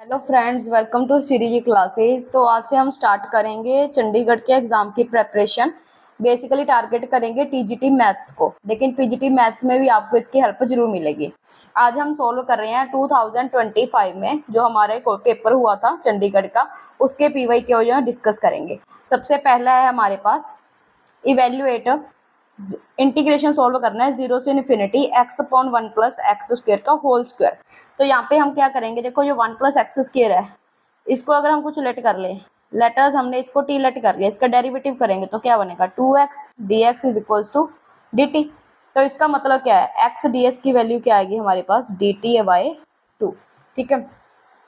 Hello friends, welcome to Shri ji classes. तो आज से हम स्टार्ट करेंगे चंडीगढ़ के एग्जाम की प्रेपरेशन। बेसिकली टारगेट करेंगे टीजीटी मैथ्स को, लेकिन पीजीटी मैथ्स में भी आपको इसकी हेल्प जरूर मिलेगी। आज हम सोल्व कर रहे हैं 2025 में जो हमारे पेपर हुआ था चंडीगढ़ का, उसके पीवाई के जो डिस्कस करेंगे। सबसे पहला है हमारे पास इवेल्युएट, इंटीग्रेशन सोल्व करना है 0 से infinity x upon 1 plus x square का होल स्क्वायर। तो यहाँ पे हम क्या करेंगे, देखो जो 1 प्लस एक्स स्क्वायर है, इसको अगर हम कुछ लेट कर ले, लेटर्स हमने इसको टी लेट कर लिया, इसका डेरिवेटिव करेंगे तो क्या बनेगा 2x dx is equals to dt। तो इसका मतलब क्या है, x ds की वैल्यू क्या आएगी हमारे पास dt बाय 2। ठीक है,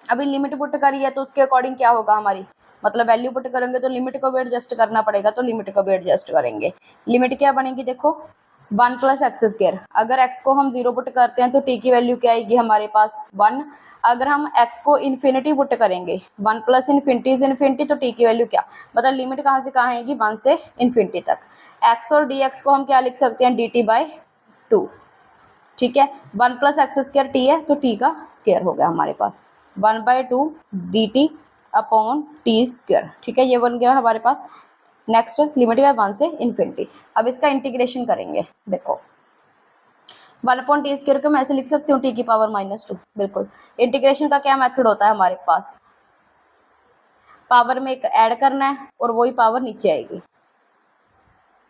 अभी लिमिट पुट करी है तो उसके अकॉर्डिंग क्या होगा हमारी, मतलब वैल्यू पुट करेंगे तो लिमिट को भी एडजस्ट करना पड़ेगा, तो लिमिट को भी एडजस्ट करेंगे। लिमिट क्या बनेगी, देखो 1 प्लस एक्स स्क्वायर, अगर x को हम 0 पुट करते हैं तो t की वैल्यू क्या आएगी हमारे पास 1। अगर हम x को इन्फिनिटी पुट करेंगे 1 प्लस इन्फिनिटी इज इन्फिनिटी, तो t की वैल्यू क्या, मतलब लिमिट कहाँ से कहाँ आएगी 1 से इन्फिनिटी तक। x और dx को हम क्या लिख सकते हैं dt बाय 2। ठीक है, 1 प्लस एक्स स्क्वायर टी है तो टी का स्क्वायर हो गया हमारे पास 1/2 D T upon T square. ठीक है, ये बन गया हमारे पास। नेक्स्ट लिमिट है 1 से इन्फिनिटी। अब इसका इंटीग्रेशन करेंगे, देखो 1 अपॉन टी स्क्वायर को मैं ऐसे लिख सकती हूँ टी की पावर -2। बिल्कुल, इंटीग्रेशन का क्या मेथड होता है हमारे पास, पावर में एक ऐड करना है और वही पावर नीचे आएगी।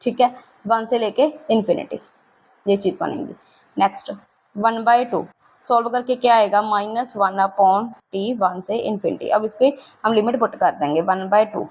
ठीक है, 1 से लेके इन्फिनिटी ये चीज़ बनेगी। नेक्स्ट 1/2 सॉल्व करके क्या आएगा -1 अपॉन टी 1 से इन्फिनिटी। अब इसकी हम लिमिट पुट कर देंगे 1/2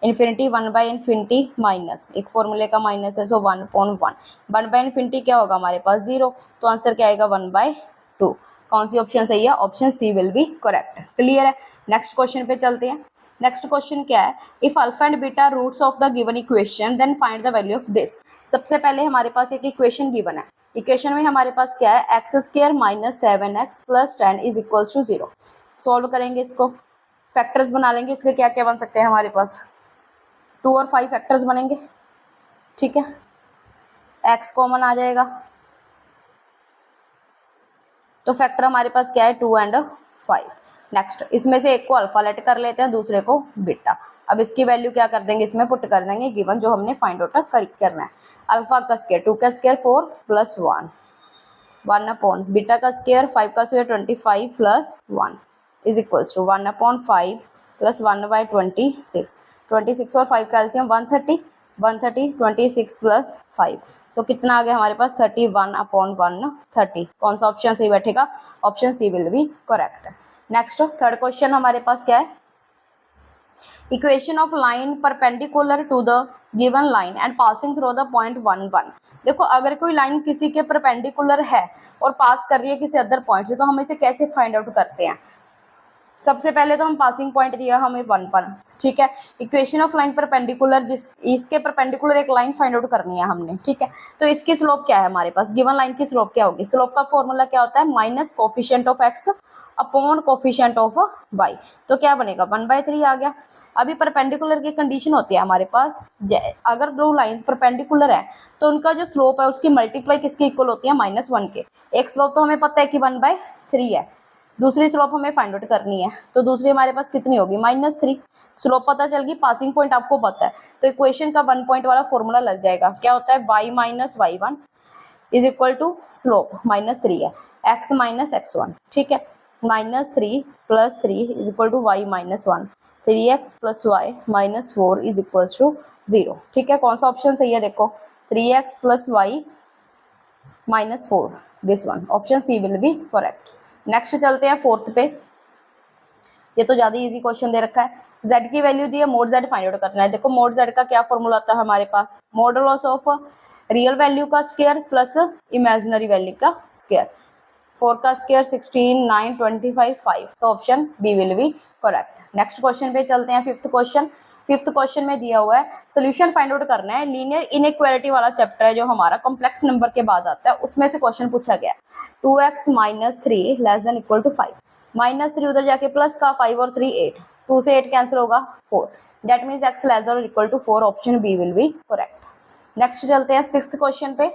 इन्फिनिटी 1/इन्फिनिटी माइनस एक फॉर्मूले का माइनस है, सो 1/1 1/इन्फिनिटी क्या होगा हमारे पास 0, तो आंसर क्या आएगा 1/2। कौन सी ऑप्शन सही है, option C will be correct. Clear है, नेक्स्ट क्वेश्चन पे चलते हैं। नेक्स्ट क्वेश्चन क्या है, if alpha and beta roots of the given equation then find the value of this. सबसे पहले हमारे पास एक इक्वेशन गिवन है, इक्वेशन में हमारे पास क्या है x square minus 7x plus 10 is equals to 0। Solve करेंगे इसको, फैक्टर्स बना लेंगे इसके, क्या क्या बन सकते हैं हमारे पास 2 और 5 फैक्टर्स बनेंगे। ठीक है, x कॉमन आ जाएगा तो फैक्टर हमारे पास क्या है 2 एंड 5। नेक्स्ट इसमें से एक को अल्फा लेट कर लेते हैं, दूसरे को बीटा। अब इसकी वैल्यू क्या कर देंगे, इसमें पुट कर देंगे गिवन जो हमने फाइंड आउट करना है। अल्फा का स्क्वायर 2 का स्क्वायर 4 प्लस 1 अपॉन बीटा का स्क्वायर 5 का square 25 plus 1 is equals to 1/5 plus 1/26। 26 और 5 का एलसीएम 130 26 प्लस 5, तो कितना आ गया हमारे पास 31/130। कौन सा ऑप्शन सही बैठेगा, option C will be correct. Next third question हमारे पास क्या है, equation of line perpendicular to the given line and passing through the point 1 1। देखो अगर कोई लाइन किसी के परपेंडिकुलर है और पास कर रही है किसी अदर पॉइंट से, तो हम इसे कैसे फाइंड आउट करते हैं। सबसे पहले तो हम पासिंग पॉइंट दिया हमें 1 ठीक है, इक्वेशन ऑफ लाइन परपेंडिकुलर, जिस इसके परपेंडिकुलर एक लाइन फाइंड आउट करनी है हमने। ठीक है, तो इसकी स्लोप क्या है हमारे पास, गिवन लाइन की स्लोप क्या होगी, स्लोप का फॉर्मूला क्या होता है minus coefficient of x upon coefficient of y, तो क्या बनेगा 1/3 आ गया। अभी परपेंडिकुलर की कंडीशन होती है हमारे पास, अगर दो लाइंस परपेंडिकुलर है तो उनका जो स्लोप है उसकी मल्टीप्लाई किसके इक्वल होती है -1 के। एक स्लोप तो हमें पता है कि 1/3 है, दूसरी स्लोप हमें फाइंड आउट करनी है, तो दूसरी हमारे पास कितनी होगी -3। स्लोप पता चल गई, पासिंग पॉइंट आपको पता है, तो इक्वेशन का 1 पॉइंट वाला फॉर्मूला लग जाएगा। क्या होता है y minus y1 is equal to slope -3 है x माइनस x1। ठीक है, -3 plus 3 is equal to y minus 1, 3x plus y minus 4 is equal to 0। ठीक है, कौन सा ऑप्शन सही है, देखो 3x plus y minus 4, this one, option C will be correct. Next चलते हैं फोर्थ पे, ये तो ज़्यादा इजी क्वेश्चन दे रखा है। z की वैल्यू दी है, मोड z फाइंड आउट करना है। देखो मोड z का क्या फॉर्मूला होता है हमारे पास, मॉडुलस ऑफ रियल वैल्यू का स्क्वायर प्लस इमेजिनरी वैल्यू का स्क्वायर। 4 का square 16 9 25 5, so option B will be correct. Next question पे चलते हैं, फिफ्थ क्वेश्चन। फिफ्थ क्वेश्चन में दिया हुआ है सोल्यूशन फाइंड आउट करना है, लीनियर इनइक्वालिटी वाला चैप्टर है जो हमारा कॉम्प्लेक्स नंबर के बाद आता है, उसमें से क्वेश्चन पूछा गया 2x minus 3 less than equal to 5, -3 उधर जाके प्लस का 5 और 3 8, 2 से 8 कैंसिल होगा 4, that means x less than equal to 4, option B will be correct. Next चलते हैं सिक्स्थ क्वेश्चन पे,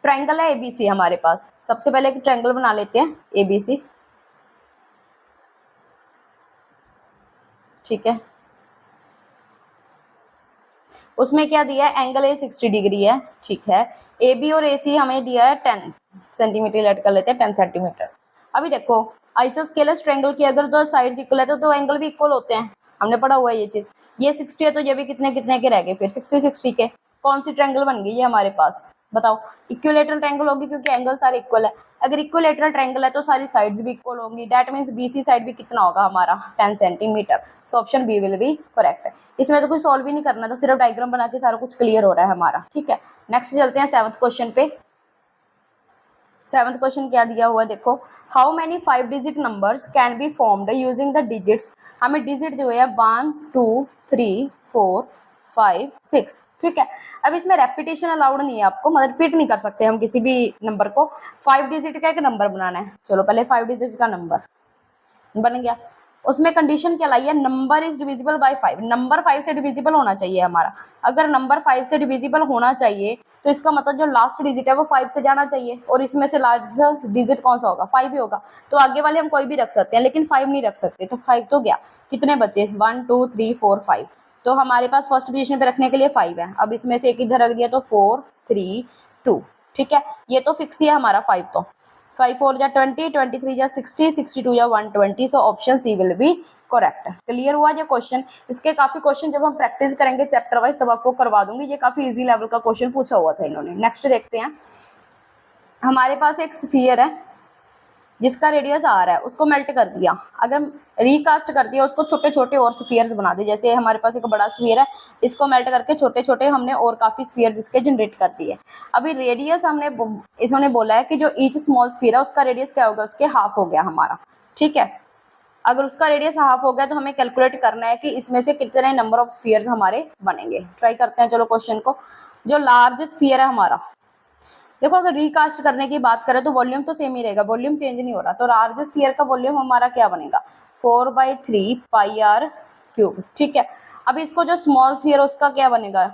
ट्रायंगल है एबीसी हमारे पास। सबसे पहले एक ट्रायंगल बना लेते हैं एबीसी। ठीक है। उसमें क्या दिया है, एंगल ए 60 डिग्री है, ठीक है। ए बी और ए सी हमें दिया है 10 सेंटीमीटर, लेट कर लेते हैं 10 सेंटीमीटर। अभी देखो आइसोस्केलस ट्रायंगल की अगर दो साइड्स इक्वल है तो दो एंगल भी इक्वल होते हैं, हमने पढ़ा हुआ है ये चीज। ये 60 है तो ये भी कितने कितने के रह गए, फिर 60 60 के। कौन सी ट्रायंगल बन गई है हमारे पास, बताओ। इक्विलेटरल ट्रायंगल होगी क्योंकि एंगल सारे इक्वल है। अगर इक्विलेटरल ट्रायंगल है तो सारी साइड्स भी इक्वल होंगी, दैट मींस बीसी साइड भी कितना होगा हमारा 10 centimetre. So option B will be correct है। इसमें तो कुछ सॉल्व ही नहीं करना था, सिर्फ डायग्राम बना के सारा कुछ क्लियर हो रहा है हमारा, ठीक है। नेक्स्ट चलते हैं 7th क्वेश्चन पे। 7th क्वेश्चन क्या दिया हुआ है देखो, how many 5 digit numbers can be formed using the digits. हमें डिजिट दिए हुए हैं 1 2 3 4 5 6, ठीक है। अब इसमें रेपिटेशन अलाउड नहीं है आपको, मतलब रिपीट नहीं कर सकते हम किसी भी नंबर को। 5 डिजिट का एक नंबर बनाना है, चलो पहले 5 डिजिट का नंबर बन गया। उसमें कंडीशन क्या लाई है, number is divisible by 5, number 5 से डिविजिबल होना चाहिए हमारा। अगर नंबर 5 से डिविजिबल होना चाहिए तो इसका मतलब जो लास्ट डिजिट है वो 5 से जाना चाहिए, और इसमें से लास्ट डिजिट कौन सा होगा, 5 ही होगा। तो आगे वाले हम कोई भी रख सकते हैं लेकिन 5 नहीं रख सकते, तो 5 तो गया। कितने बचे, 1 2 3 4 5, तो हमारे पास फर्स्ट पोजीशन पे रखने के लिए 5 है। अब इसमें से एक इधर रख दिया तो 4 3 2, ठीक है। ये तो फिक्स ही है हमारा 5 तो। 5 4 जा 20, 23 जा 60, 62 जा 120, so option C will be correct. Clear हुआ ये क्वेश्चन। इसके काफी क्वेश्चन जब हम प्रैक्टिस करेंगे चैप्टर वाइज तब आपको करवा दूंगी, ये काफी इजी लेवल का क्वेश्चन पूछा हुआ था इन्होंने। नेक्स्ट देखते हैं, हमारे पास एक स्फीयर है जिसका रेडियस आर है, उसको मेल्ट कर दिया। अगर रिकास्ट कर दिया उसको, छोटे छोटे और स्फीयर्स बना दिए। जैसे हमारे पास एक बड़ा स्फीयर है, इसको मेल्ट करके छोटे छोटे हमने और काफी स्फीयर्स इसके जनरेट कर दिए। अभी रेडियस हमने इन्होंने बोला है कि जो ईच स्मॉल स्फीयर है उसका रेडियस क्या होगा, उसके हाफ हो गया हमारा, ठीक है। अगर उसका रेडियस हाफ हो गया तो हमें कैलकुलेट करना है कि इसमें से कितने नंबर ऑफ स्फीयर्स हमारे बनेंगे। ट्राई करते हैं चलो क्वेश्चन को। जो लार्ज स्फीयर है हमारा, देखो अगर रिकास्ट करने की बात करें तो वॉल्यूम तो सेम ही रहेगा, वॉल्यूम चेंज नहीं हो रहा। तो लार्ज स्फीयर का वॉल्यूम हमारा क्या बनेगा, 4/3 पाई आर क्यूब, ठीक है। अब इसको जो स्मॉल स्फीयर उसका क्या बनेगा,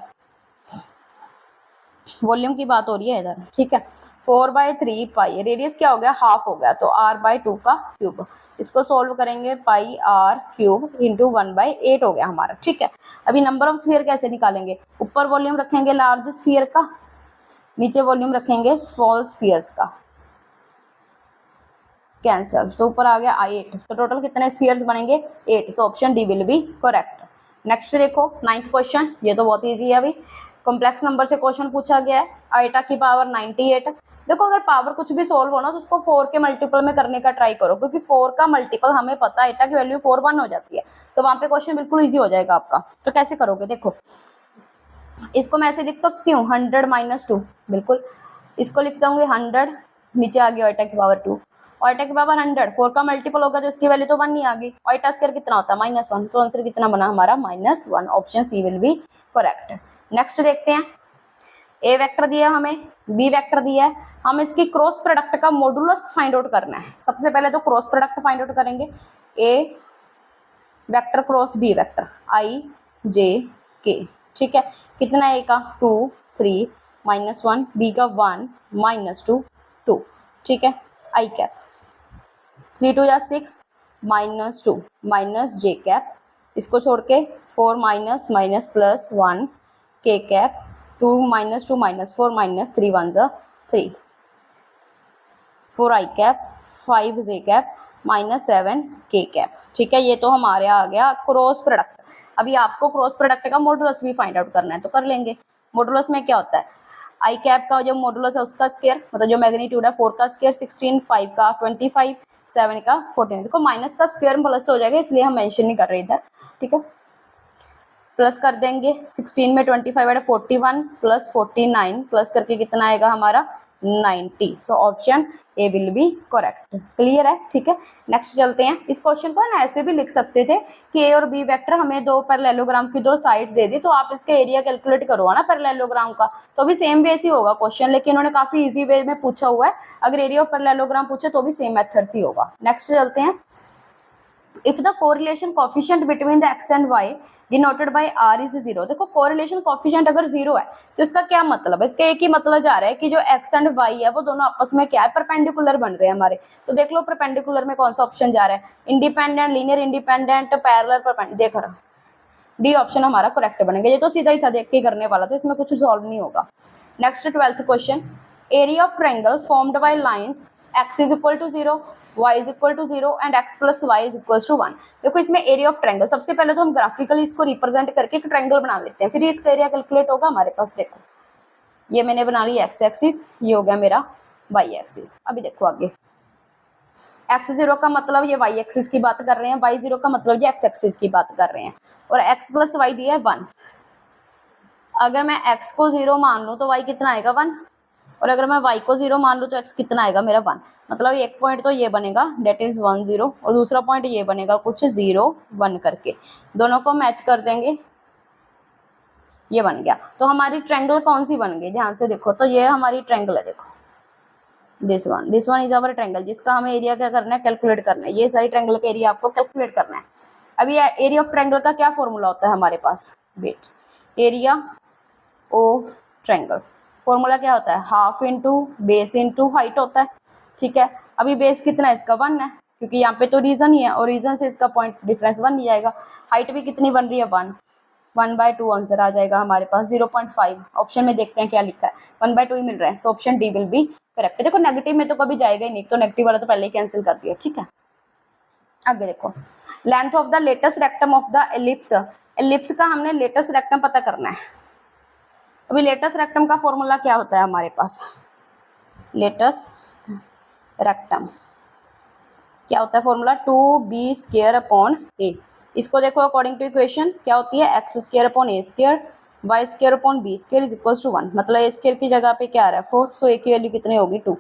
वॉल्यूम की बात हो रही है इधर, ठीक है। 4/3 पाई, रेडियस क्या हो गया, हाफ हो गया, तो r/2 का क्यूब। इसको सोल्व करेंगे, पाई आर क्यूब इंटू 1/8 हो गया हमारा, ठीक है। अभी नंबर ऑफ स्फीयर कैसे निकालेंगे, ऊपर वॉल्यूम रखेंगे लार्ज स्फीयर का, नीचे वॉल्यूम रखेंगे स्मॉल स्फीयर्स का, कैंसल, तो ऊपर आ गया 8। तो टोटल कितने स्फीयर्स बनेंगे, 8। सो option D will be correct. Next देखो 9th क्वेश्चन, ये तो बहुत इजी है। अभी कॉम्प्लेक्स नंबर से क्वेश्चन पूछा गया है, आइटा की पावर 98। देखो अगर पावर कुछ भी सोल्व होना तो उसको 4 के मल्टीपल में करने का ट्राई करो, क्योंकि 4 का मल्टीपल हमें पता है, आइटा की वैल्यू 4 1 हो जाती है, तो वहां पे क्वेश्चन बिल्कुल ईजी हो जाएगा आपका। तो कैसे करोगे, देखो इसको मैं ऐसे लिख सकती हूँ 100 - 2, बिल्कुल। इसको लिखता हूँ 100, नीचे आ गया आइटा की पावर 2, आइटा की पावर 100, 4 का मल्टीपल होगा तो इसकी वैल्यू तो 1 नहीं आ गई। आइटा स्क्वायर कितना होता है, -1, तो आंसर कितना बना हमारा, -1। Option C will be correct. Next देखते हैं, ए वेक्टर दिया हमें, बी वेक्टर दिया है, हम इसकी क्रॉस प्रोडक्ट का मॉडुलस फाइंड आउट करना है। सबसे पहले तो क्रॉस प्रोडक्ट फाइंड आउट करेंगे, a vector cross b vector, i j k, ठीक है। कितना है, ए का 2 3 -1, बी का 1 -2 2, ठीक है। आई कैप 3 2 या 6 -2 -j कैप, इसको छोड़ के 4 माइनस प्लस 1 k कैप, 2 -2 -4 -3 1 जा 3, 4 आई कैप 5 जे कैप -7 के कैप, ठीक है। ये तो हमारे आ गया क्रॉस प्रोडक्ट। अभी आपको क्रॉस प्रोडक्ट का मॉडुलस भी फाइंड आउट करना है, तो कर लेंगे। मॉडुलस में क्या होता है, आई कैप का जो मॉडुलस है उसका स्क्वायर, मतलब जो मैग्नीट्यूड है 4 का स्क्वायर 16, 5 का 25, 7 का 14। देखो माइनस का स्क्वायर प्लस हो जाएगा इसलिए हम मेंशन नहीं कर रहे इधर, ठीक है। प्लस कर देंगे, 16 में 25 है 41 प्लस 49 प्लस करके कितना आएगा हमारा 90। So option A will be correct. Clear है, ठीक है। नेक्स्ट चलते हैं, इस क्वेश्चन को ना ऐसे भी लिख सकते थे कि ए और बी वेक्टर हमें दो पैरेललोग्राम की दो साइड्स दे दी, तो आप इसका एरिया कैलकुलेट करो ना पैरेललोग्राम का, तो भी सेम वे से होगा क्वेश्चन, लेकिन उन्होंने काफी इजी वे में पूछा हुआ है। अगर एरिया ऑफ पैरेललोग्राम पूछे तो भी सेम मेथड से होगा। नेक्स्ट चलते हैं, if the correlation coefficient between the x and y denoted by R is zero. देखो कोरिलेशन कोफिशिएंट अगर जीरो है तो इसका क्या मतलब है, इसका एक ही मतलब जा रहा है कि जो एक्स एंड वाई है वो दोनों आपस में क्या है, परपेंडिकुलर बन रहे हैं हमारे। तो देख लो परपेंडिकुलर में कौन सा ऑप्शन जा रहा है, independent, linear independent, parallel, perpendicular. देख रहा, डी ऑप्शन हमारा करेक्ट बनेगा। ये तो सीधा ही था, देख के करने वाला, तो इसमें कुछ सॉल्व नहीं होगा। Next 12th question, area of triangle formed by lines x is equal to 0, y is equal to 0 and x plus y is equal to 1। देखो इसमें एरिया ऑफ ट्रायंगल, सबसे पहले तो हम ग्राफिकली इसको रिप्रेजेंट करके एक ट्रायंगल बना लेते हैं, फिर इसका एरिया कैलकुलेट होगा हमारे पास। देखो ये मैंने बना ली x एक्सिस, ये हो गया मेरा y एक्सिस। अभी देखो आगे, x0 का मतलब ये y एक्सिस की बात कर रहे हैं, y0 का मतलब ये x एक्सिस की बात कर रहे हैं, और x प्लस वाई दिया है 1। अगर मैं x को 0 मान लूँ तो y कितना आएगा 1, और अगर मैं y को 0 मान लूँ तो x कितना आएगा मेरा 1। मतलब एक पॉइंट तो ये बनेगा डेट इज 1 0, और दूसरा पॉइंट ये बनेगा कुछ 0 1 करके, दोनों को मैच कर देंगे, ये बन गया। तो हमारी ट्रायंगल कौन सी बन गई, ध्यान से देखो, तो ये हमारी ट्रायंगल है। देखो this one is our triangle, जिसका हमें एरिया क्या करना है, कैलकुलेट करना है। ये सारी ट्रायंगल का एरिया आपको कैलकुलेट करना है। अभी एरिया ऑफ ट्रायंगल का क्या फॉर्मूला होता है हमारे पास, wait, area of triangle formula क्या होता है, half into base into height होता है। ठीक है, अभी बेस कितना है इसका 1 है, क्योंकि यहाँ पे तो रीजन ही है, और रीजन से इसका पॉइंट डिफरेंस 1 ही जाएगा। हाइट भी कितनी बन रही है 1, 1/2 आंसर आ जाएगा हमारे पास, 0.5। ऑप्शन में देखते हैं क्या लिखा है, 1/2 ही मिल रहा है, सो option D will be correct. देखो नेगेटिव में तो कभी जाएगा ही नहीं, तो नेगेटिव वाला तो पहले ही कैंसिल कर दिया। ठीक है, आगे देखो, length of the latus rectum of the ellipse. Ellipse का हमने लेटेस्ट रेक्टम पता करना है। अभी लेटेस्ट रेक्टम का फॉर्मूला क्या होता है हमारे पास, लेटेस्ट रेक्टम क्या होता है फॉर्मूला, 2b² इसको देखो अकॉर्डिंग टू इक्वेशन क्या होती है, x² y² is equal to 1। मतलब a² की जगह पे क्या आ रहा है 4, सो a की वैल्यू कितनी होगी 2,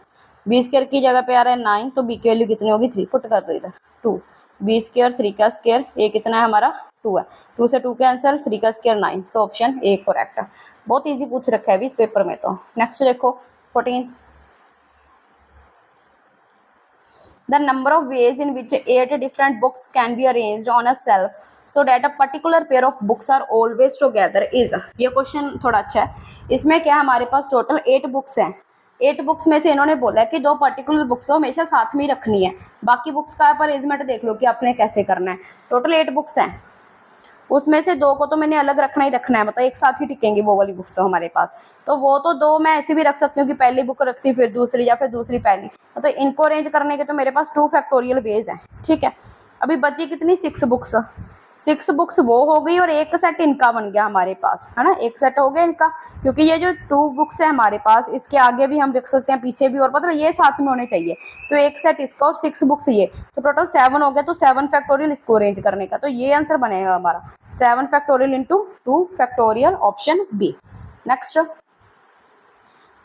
b² की जगह पे आ रहा है 9, तो b की वैल्यू कितनी होगी 3, पुट कर दो इधर 2, b² 3 का स्क्वायर, a कितना है हमारा 2 है, 2 से 2 कैंसिल, 3 का square 9, so option A correct है। बहुत ईजी पूछ रखा है अभी इस पेपर में तो। नेक्स्ट देखो 14th, the number of ways in which 8 different books can be arranged on a shelf so that a particular pair of books are always together is। ये क्वेश्चन थोड़ा अच्छा है। इसमें क्या हमारे पास टोटल 8 बुक्स हैं, 8 बुक्स में से इन्होंने बोला है कि 2 पर्टिकुलर बुक्स को हमेशा साथ में ही रखनी है। बाकी बुक्स का आप अरेंजमेंट देख लो कि आपने कैसे करना है। टोटल 8 बुक्स हैं, उसमें से 2 को तो मैंने अलग रखना ही रखना है, मतलब एक साथ ही टिकेंगी वो वाली बुक्स तो हमारे पास। तो वो तो 2 मैं ऐसे भी रख सकती हूँ कि पहली बुक रखती फिर दूसरी, या फिर दूसरी पहली। मतलब इनको अरेंज करने के तो मेरे पास 2 फैक्टोरियल वेज हैं। ठीक है, अभी बची कितनी 6 बुक्स, 6 बुक्स वो हो गई, और एक सेट इनका बन गया हमारे पास, है ना, एक सेट हो गया इनका। क्योंकि ये जो 2 बुक्स है हमारे पास, इसके आगे भी हम रख सकते हैं, पीछे भी, और मतलब ये साथ में होने चाहिए। तो एक सेट इसका और 6 बुक्स ये, तो टोटल 7 हो गया। तो 7 फैक्टोरियल इसको अरेंज करने का, तो ये आंसर बनेगा हमारा 7 factorial into 2 factorial, option B. Next,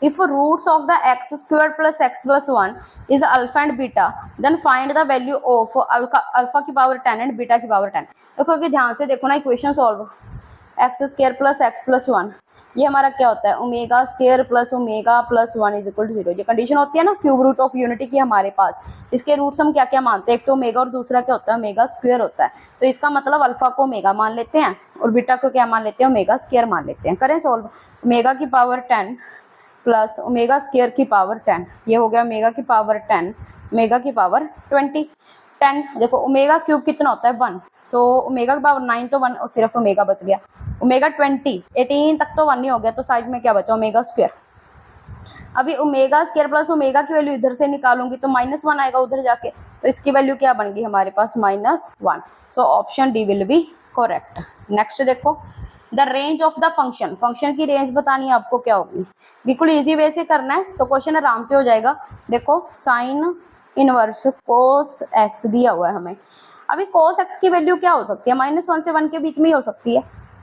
if roots of the x² plus x plus 1 is alpha and beta, then find the value of alpha की पावर 10 and beta की पावर 10। देखो कि ध्यान से देखो ना equation solve, x² plus x plus 1, ये हमारा क्या होता है ω² plus ω plus 1 is equal to 0। ये कंडीशन होती है ना क्यूब रूट ऑफ यूनिटी की हमारे पास। इसके रूट्स हम क्या क्या मानते हैं, एक तो ओमेगा और दूसरा क्या होता है ω² होता है। तो इसका मतलब अल्फा को ओमेगा मान लेते हैं, और बीटा को क्या मान लेते हैं ω² मान लेते हैं। करें सॉल्व, ओमेगा की पावर 10 प्लस ω² की पावर 10, ये हो गया ओमेगा की पावर 10, ओमेगा की पावर 20। 10 देखो ओमेगा क्यूब कितना होता है 1, सो ओमेगा की पावर 9 तो 1, और सिर्फ ओमेगा बच गया। ओमेगा 20 18 तक तो 1 ही हो गया, तो साइड में क्या बचा ω²। अभी ω² प्लस ओमेगा की वैल्यू इधर से निकालूंगी तो -1 आएगा उधर जाके, तो इसकी वैल्यू क्या बन गई हमारे पास -1, so option D will be correct. Next देखो, the range of the function, function की रेंज बतानी है आपको क्या होगी, बिल्कुल इजी वे से करना है तो क्वेश्चन आराम से हो जाएगा। देखो साइन इनवर्स cos x दिया हुआ है हमें। अभी cos x की वैल्यू क्या हो सकती है, -1 से 1 के बीच में ही हो सकती है,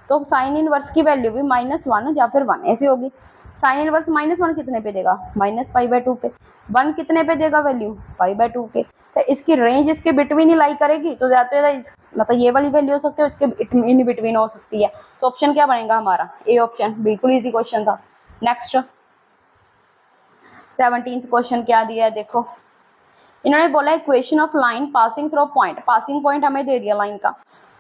तो साइन इनवर्स की वैल्यू भी -1 या फिर 1 ऐसी होगी। साइन इनवर्स -1 कितने पे देगा -π/2 पे, 1 कितने पे देगा वैल्यू π/2 के, तो इसकी रेंज इसके बिटवीन ही लाई करेगी, तो ज़्यादा मतलब ये वाली वैल्यू हो सकती है, उसके इन बिटवीन हो सकती है। तो ऑप्शन क्या बनेगा हमारा ए ऑप्शन, बिल्कुल ईजी क्वेश्चन था। नेक्स्ट 17th क्वेश्चन क्या दिया है देखो, इन्होंने बोला equation of line passing through point, passing point हमें दे दिया लाइन का,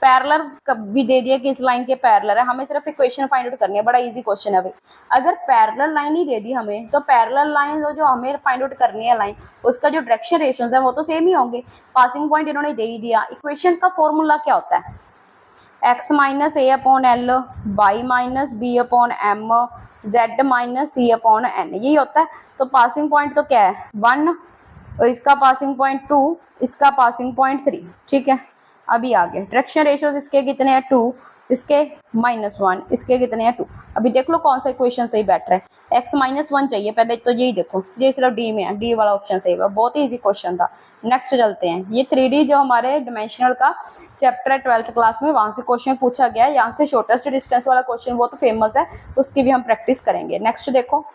पैरेलल भी दे दिया कि इस लाइन के पैरेलल है, हमें सिर्फ इक्वेशन फाइंड आउट करनी है, बड़ा इजी क्वेश्चन है भाई। अगर पैरेलल लाइन ही दे दी हमें तो पैरेलल लाइन जो हमें फाइंड आउट करनी है लाइन, उसका जो डायरेक्शन रेशियोज है वो तो सेम ही होंगे। पासिंग पॉइंट इन्होंने दे ही दिया। इक्वेशन का फॉर्मूला क्या होता है, x minus a upon l, y minus b upon m, z minus c upon n, यही होता है। तो पासिंग पॉइंट तो क्या है 1, और इसका पासिंग पॉइंट 2, इसका पासिंग पॉइंट 3, ठीक है। अभी आगे डायरेक्शन रेशियोज इसके कितने हैं 2, इसके -1, इसके कितने हैं 2। अभी देख लो कौन सा इक्वेशन सही बैठ रहा है। x -1 चाहिए पहले तो, यही देखो ये सिर्फ डी में है, डी वाला ऑप्शन सही है, बहुत ही इजी क्वेश्चन था। नेक्स्ट चलते हैं, ये 3D जो हमारे डायमेंशनल का चैप्टर है 12th क्लास में, वहाँ से क्वेश्चन पूछा गया है। यहाँ से शॉर्टेस्ट डिस्टेंस वाला क्वेश्चन बहुत फेमस है, उसकी भी हम प्रैक्टिस करेंगे। नेक्स्ट देखो,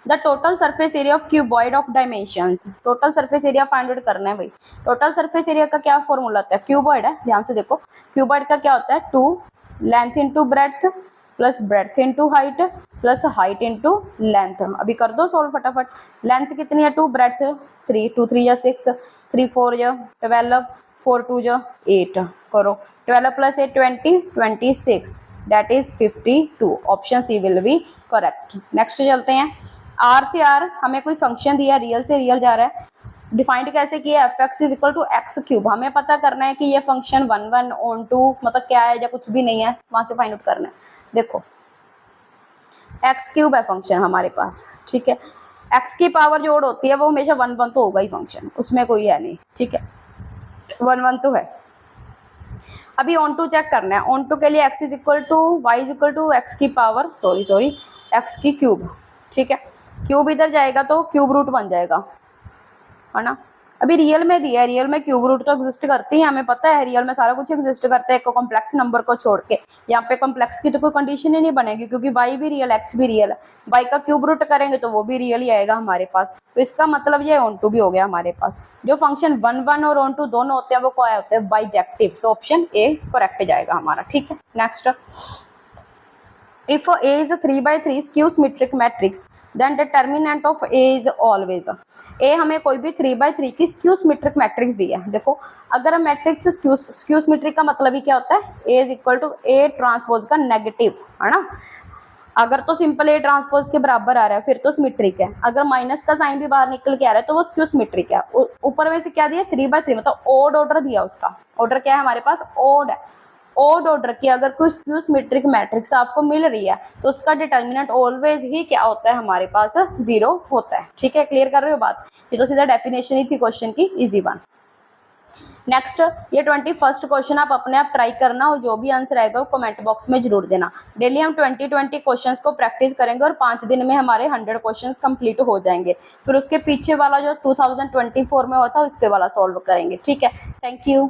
the total surface area of cuboid of dimensions, total surface area find out करना है भाई। टोटल सरफेस एरिया का क्या फॉर्मूला होता है, क्यूबॉइड है, ध्यान से देखो, क्यूबॉइड का क्या होता है 2 length into breadth plus breadth into height plus height into length. अभी कर दो सोल्व फटाफट। लेंथ कितनी है 2, ब्रेड्थ 3, 2 3 या 6, 3 4 या 12, 4 2 या 8, करो 12 plus 8 20, 26, that is 52। Option C will be correct. Next चलते हैं, आर से आर हमें कोई फंक्शन दिया, रियल से रियल जा रहा है, डिफाइंड कैसे किया, F x is equal to x cube. हमें पता करना है कि ये फंक्शन 1 1 ऑन 2 मतलब क्या है या कुछ भी नहीं है, वहां से फाइंड आउट करना है। देखो एक्स क्यूब है फंक्शन हमारे पास, ठीक है। एक्स की पावर जोड़ होती है वो हमेशा 1 1 तो होगा ही फंक्शन, उसमें कोई है नहीं, ठीक है, 1 1 तो है। अभी ऑन टू चेक करना है, ऑन टू के लिए x is equal to y is equal to x की पावर सॉरी एक्स की क्यूब, ठीक है। क्यूब इधर जाएगा तो क्यूब रूट बन जाएगा, है ना। अभी रियल में दिया है, रियल में क्यूब रूट तो एग्जिस्ट करती है, हमें पता है रियल में सारा कुछ एग्जिस्ट करता है एक कॉम्प्लेक्स नंबर को छोड़ के। यहाँ पे कॉम्प्लेक्स की तो कोई कंडीशन ही नहीं बनेगी क्योंकि वाई भी रियल एक्स भी रियल है। वाई का क्यूब रूट करेंगे तो वो भी रियल ही आएगा हमारे पास, तो इसका मतलब ये ऑन टू भी हो गया हमारे पास। जो फंक्शन 1 1 और ऑन टू दोनों होते हैं वो क्या होते हैं, bijective. So option A correct जाएगा हमारा, ठीक है। Next, if A is a 3/3 skew symmetric matrix then determinant of A is always A। हमें कोई भी 3/3 की स्क्यू सिमेट्रिक मैट्रिक्स दी है। देखो अगर हम मैट्रिक्स स्क्यू सिमेट्रिक का मतलब ही क्या होता है, A is equal to A transpose का नेगेटिव, है ना। अगर तो सिंपल A ट्रांसपोज के बराबर आ रहा है फिर तो सिमेट्रिक है, अगर माइनस का साइन भी बाहर निकल के आ रहा है तो वो स्क्यू सिमेट्रिक है। ऊपर में से क्या दिया 3/3 मतलब ओड ऑर्डर दिया, उसका ऑर्डर क्या है हमारे पास ओड है। ओड ऑर्डर की अगर कोई स्क्यू सिमेट्रिक मैट्रिक्स आपको मिल रही है तो उसका डिटर्मिनेंट ऑलवेज ही क्या होता है हमारे पास 0 होता है, ठीक है। क्लियर कर रहे हो बात, ये तो सीधा डेफिनेशन ही थी क्वेश्चन की, इजी वन। नेक्स्ट, ये 21st क्वेश्चन आप अपने आप ट्राई करना और जो भी आंसर आएगा वो कमेंट बॉक्स में जरूर देना। डेली हम 20 क्वेश्चंस को प्रैक्टिस करेंगे और 5 दिन में हमारे 100 क्वेश्चंस कंप्लीट हो जाएंगे। फिर उसके पीछे वाला जो 2024 में होता है उसके वाला सॉल्व करेंगे, ठीक है। Thank you.